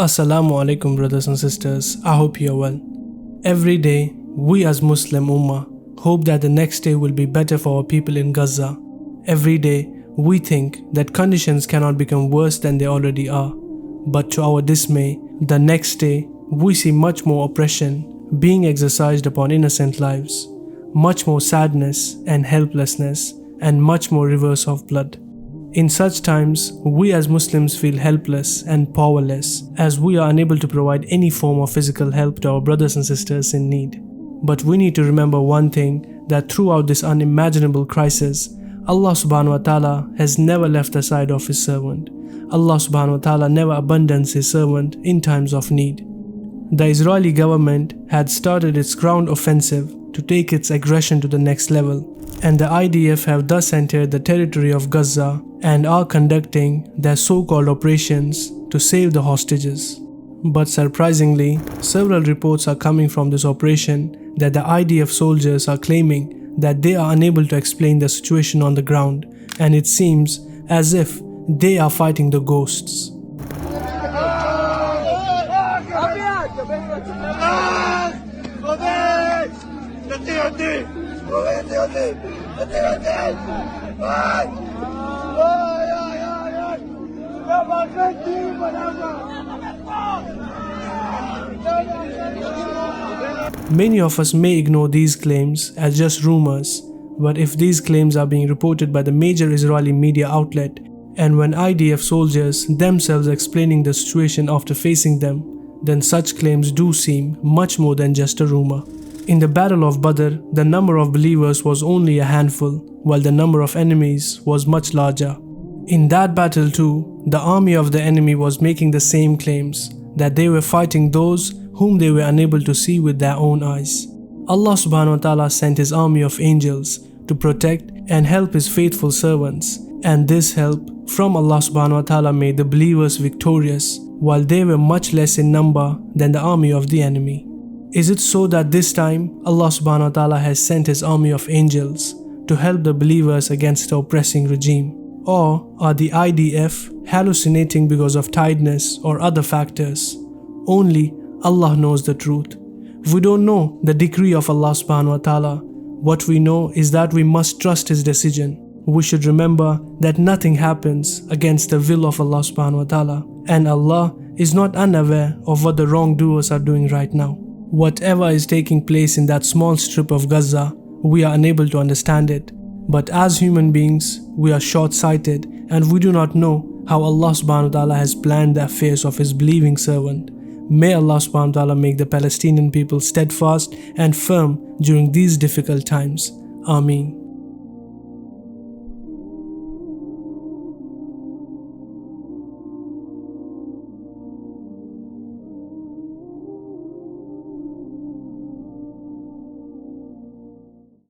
Assalamu alaikum brothers and sisters, I hope you are well. Every day, we as Muslim Ummah hope that the next day will be better for our people in Gaza. Every day, we think that conditions cannot become worse than they already are. But to our dismay, the next day, we see much more oppression being exercised upon innocent lives, much more sadness and helplessness, and much more rivers of blood. In such times, we as Muslims feel helpless and powerless as we are unable to provide any form of physical help to our brothers and sisters in need. But we need to remember one thing, that throughout this unimaginable crisis, Allah subhanahu wa ta'ala has never left the side of His servant. Allah subhanahu wa ta'ala never abandons His servant in times of need. The Israeli government had started its ground offensive to take its aggression to the next level, and the IDF have thus entered the territory of Gaza and are conducting their so-called operations to save the hostages. But surprisingly, several reports are coming from this operation that the IDF soldiers are claiming that they are unable to explain the situation on the ground, and it seems as if they are fighting the ghosts. Many of us may ignore these claims as just rumors, but if these claims are being reported by the major Israeli media outlet, and when IDF soldiers themselves explaining the situation after facing them, then such claims do seem much more than just a rumor. In the Battle of Badr, the number of believers was only a handful, while the number of enemies was much larger. In that battle too, the army of the enemy was making the same claims, that they were fighting those whom they were unable to see with their own eyes. Allah subhanahu wa ta'ala sent His army of angels to protect and help His faithful servants, and this help from Allah subhanahu wa ta'ala made the believers victorious, while they were much less in number than the army of the enemy. Is it so that this time Allah subhanahu wa ta'ala has sent His army of angels to help the believers against the oppressing regime? Or are the IDF hallucinating because of tiredness or other factors? Only Allah knows the truth. We don't know the decree of Allah subhanahu wa ta'ala. What we know is that we must trust His decision. We should remember that nothing happens against the will of Allah subhanahu wa ta'ala, and Allah is not unaware of what the wrongdoers are doing right now. Whatever is taking place in that small strip of Gaza, we are unable to understand it. But as human beings, we are short-sighted and we do not know how Allah subhanahu wa ta'ala has planned the affairs of His believing servant. May Allah subhanahu wa ta'ala make the Palestinian people steadfast and firm during these difficult times. Ameen.